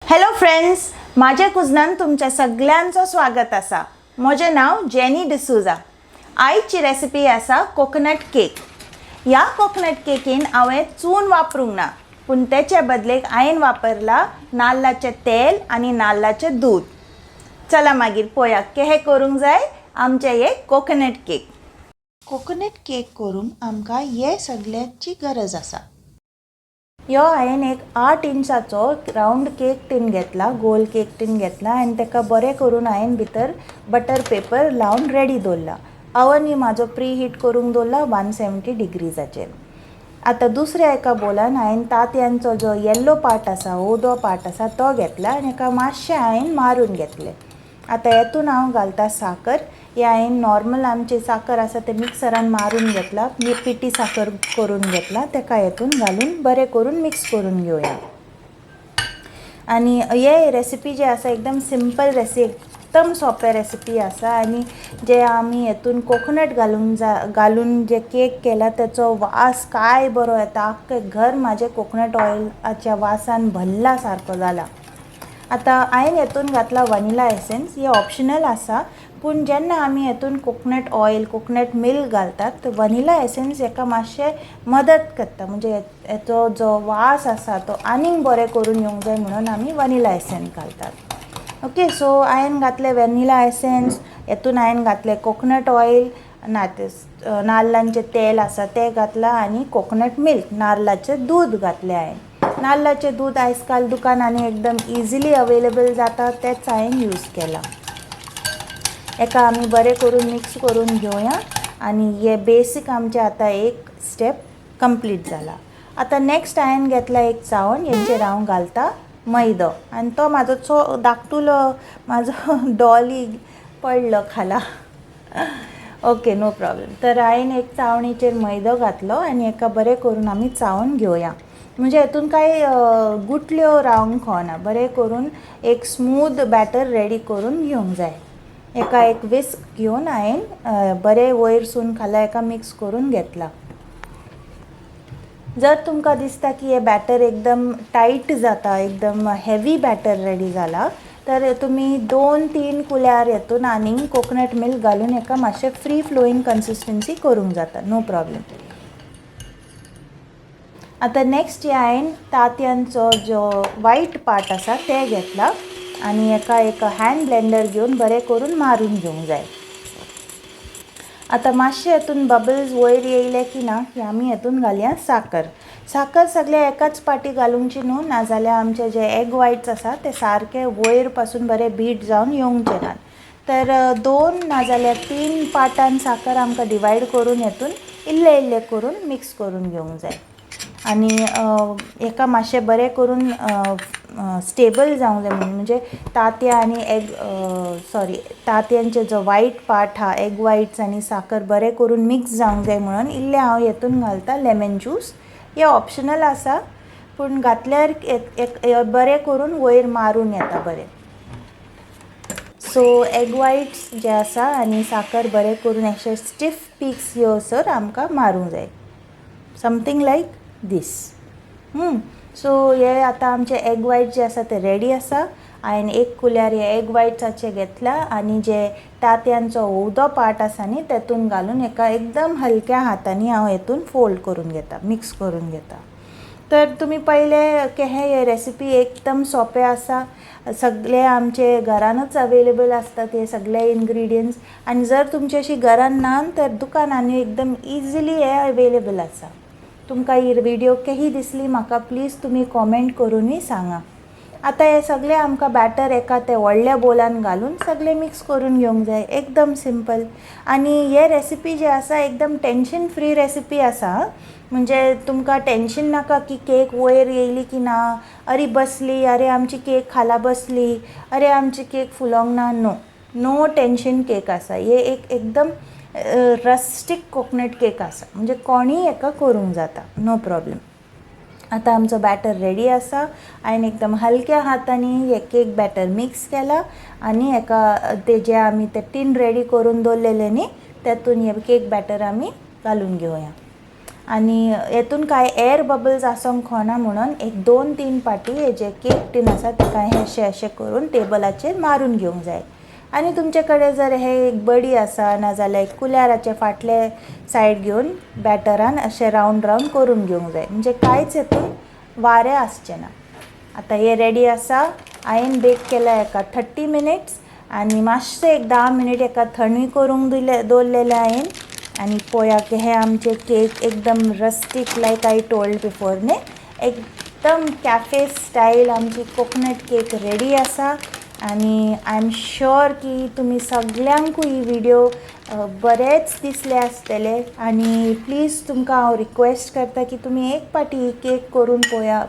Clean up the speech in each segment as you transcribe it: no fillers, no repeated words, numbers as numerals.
Hello friends, माझ्या कुजनान तुमच्या सगळ्यांचं स्वागत असा। माझे नाव जेनी डिसूजा। आजची रेसिपी असा कोकोनट केक। या कोकोनट केकीन हांवें चून वापरूंक ना, पण त्याच्या बदलेक हांवें वापरला नाल्लाचे तेल आणि नाल्लाचे दूध। चला मागीर पळोवया केहे करूंक जाय आमचे हे कोकोनट केक। कोकोनट केक करूंक आमकां हे सगळ्याची गरज असा। यो हांवें एक 8 इंचाचो राउंड केक टीन घेतला, गोल केक टीन घेतला आणि तेका बरें करून हांवें भितर बटर पेपर लावन रेडी दवरला। ओवन ही म्हाजो प्री हीट करूंक दवरला 170 डिग्रीजाचेर। आता दुसऱ्या एका बोलान हांवें तांतयांचो जो येल्लो पार्ट आसा, ओदो पार्ट आसा तो घेतला आणि एका मातशें हांवें मारून घेतले। आता हेतून हांव घालता साकर। हे हांवें नॉर्मल आमची साकर आसा ते मिक्सरान मारून घेतला, पिठी साकर करून घेतला, तेका हेतून घालून बरें करून मिक्स करून घेवया। आणि हे रेसिपी जे आसा एकदम सिंपल एकदम सोपे रेसिपी आसा आणि जे आमी हेतून कोकोनट घालून जे केक केला त्याचो वास काय बरो येता। आख्खें घर माझे कोकोनट ऑयलाच्या वासान भरला सारको जाला। आता हांवें हेतून घातला वनिला एसेन्स। हे ऑप्शनल आसा, पण जेन्ना आमी हेतून कोकोनट ऑयल कोकोनट मिल्क घालतात तर वनिला एसेन्स हेका मातशें मदत करता, म्हणजे हेचो जो वास आसा तो आनीक बरें करून येवंक जाय म्हणून आमी वनिला एसेन्स घालतात। ओके, सो हांवें घातले वनिला एसेन्स, हेतून हांवें घातले कोकोनट ऑयल नाल्लांचें तेल आसा तें घातलां आणि कोकोनट मिल्क नाल्लाचें दूध घातलें हांवें। नाल्लाचें दूध आजकाल दुकानांनी एकदम इजिली अवेलेबल जाता, तेच हांवें यूज केला। एका आमी बरें करून मिक्स करून घेवया आणि हे बेसीक आमचे आता एक स्टेप कंप्लीट जाला। आता नेक्स्ट हांवें घेतला एक चाळण, हेचेर हांव घालता मैदो आणि तो म्हाजो धाकटुलो म्हाजो डॉली पडलो खाला। Okay, no problem. तर हांवें एक चाळणीचेर मैदो घातलो आणि एका बरें करून आमी चाळून घेवया, म्हणजे हेतून काय गुटल्यो रावंक खावना, बरें करून एक स्मूथ बॅटर रेडी करून घेवंक जाय। एका एक विस्क घेवन हांवें बरें वयरसून खाला एका मिक्स करून घेतला। जर तुमकां दिसता की हे बॅटर एकदम टाईट जाता, एकदम हेवी बॅटर रेडी जाला, तर तुम्ही 2-3 कुल्यार हेतून आनी कोकोनट मिल्क घालून एका मातशें फ्री फ्लोईंग कन्सिस्टन्सी करूंक जाता, नो प्रॉब्लेम। आता नेक्स्ट हांवें तांतयांचो जो वायट पार्ट आसा ते घेतला आणि एका हँड ब्लेंडर घेवन बरें करून मारून घेवंक जाय। आता मातशे हेतून बबल्स वयर येयले की ना की आमी हेतून घालया साकर। साकर सगळे एकाच पाटी घालूंकची न्हू, नाजाल्यार आमचे जे एग वायट्स आसा ते सारके वयर पासून बरें बीट जावन येवंकचे ना। तर 2 नाजाल्यार 3 पार्टान साकर आमकां डिवायड करून हेतून इल्ले इल्ले करून मिक्स करून घेवंक जाय आणि एका मातशें बरें करून स्टेबल जावंक जाय, म्हणजे तांतयां आनी तांतयांचे जो वायट पार्ट हा एग वायट्स आनी साकर बरें करून मिक्स जावंक जाय म्हणून इल्लें हांव हेतून घालता लेमन ज्यूस। हे ऑप्शनल आसा, पूण घातल्यार बरें करून वयर मारून येता बरें। सो एग वायट्स जे आसा आनी साकर बरें करून अशें स्टिफ पीक्स येवसर आमकां मारूंक जाय, समथींग लायक दीस। सो हे आता आमचे एग वायट जे आसा ते रेडी आसा। हांवें एक कुल्यार हे एग वायट्साचे घेतला आणि जे तांतयांचो ओदो पार्ट आसा न्ही तेतून घालून एका एकदम हलक्या हातांनी हांव हेतून फोल्ड करून घेता, मिक्स करून घेता। तर तुम्ही पहिले केहे हे रेसिपी एकदम सोपे आसा, सगळे आमचे घरानूच अवेलेबल असतात हे सगळे इन्ग्रेडियंट्स, आणि जर तुमचे अशी घरान ना तर दुकानांनी एकदम इजिली हे अवेलेबल आसा। तुमकां ही व्हिडिओ केही दिसली म्हाका प्लीज तुम्ही कॉमेंट करूनय सांगा। आता हे सगळे आमकां बॅटर एका ते व्हडल्या बोलान घालून सगळे मिक्स करून घेवंक जाय, एकदम सिंपल। आणि हे रेसिपी जे आसा एकदम टेन्शन फ्री रेसिपी आसा, म्हणजे तुमकां टेन्शन नाका की केक वयर येयली की ना, अरे बसली, अरे आमची केक खाला बसली, अरे आमची केक फुलोंक ना, नो टेन्शन केक आसा। हे एकदम रस्टिक कोकोनट केक आसा, म्हणजे कोणीय हेका करूंक जाता, नो प्रॉब्लेम। आता आमचो बॅटर रेडी आसा। हांवें एकदम हलक्या हातांनी हे केक बॅटर मिक्स केला आणि एका ते जे आमी ते टीन रेडी करून दवरलेले न्ही तेतून हे केक बॅटर आमी घालून घेवया। आणि हेतून काय एअर बबल्स आसोंक खोना म्हणून एक 2-3 पाटी हे जे केक टीन आसा तेका हे अशें करून टेबलाचेर मारून घेवंक जाय. आणि तुमचे कडेन जर हे एक बडी आसा नाजाल्यार एक कुल्याराचे फाटले सायड घेवन बॅटरान अशें रावंड करून घेवंक जाय, म्हणजे कांयच हेतून वारें आसचें ना. आतां हे रेडी आसा. हांवें बेक केल्या हेका 30 मिनिट्स आनी मातशें एक 10 मिनिट हेका थंडी करूंक दवरलेलें हांवें. आनी पळयात हे आमचे केक एकदम rustic like I told before न्ही, एकदम कॅफे स्टायल आमची कोकोनट केक रेडी आसा. आनी आय एम श्योर की तुमी सगल्यांकूय ही व्हिडिओ बरेच दिसले आसतले. आनी प्लीज तुमकां हांव रिक्वेस्ट करता की तुमी एक पाटी ही केक करून पळया,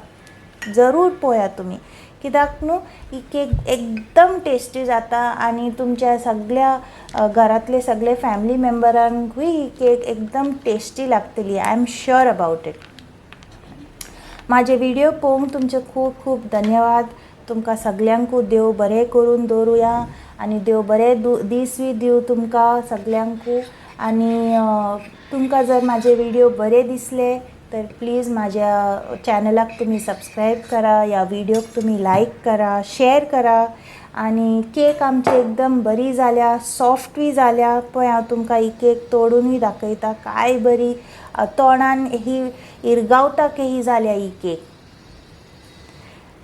जरूर पळया तुमी, कित्याक न्हू ही केक एकदम टेस्टी जाता आनी तुमच्या सगळ्या घरांतले सगळे फॅमिली मेंबरांकूय ही केक एकदम टेस्टी लागतली. I am sure about it. म्हाजे व्हिडिओ पळोवंक तुमचे खूब खूब धन्यवाद. तुमकां सगल्यांकूय देव बरें करून दवरुया आनी देव बरे दीस दिवं तुमकां सगल्यांकूय. आनी तुमकां जर म्हाजे व्हिडिओ बरे दिसले तर प्लीज माझ्या चॅनलाक तुम्ही सबस्क्राईब करा, ह्या व्हिडिओक तुम्ही लाईक करा, शेअर करा. आणि केक आमची एकदम बरी जाल्या, सॉफ्टूय जाल्या. पळय हांव तुमकां ही केक तोडूनय दाखयता, काय बरी तोंडान ही इरगावता कही जाल्या ही केक.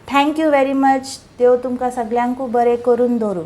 Thank you very much. देव तुमकां सगल्यांकूय बरें करून दवरूं.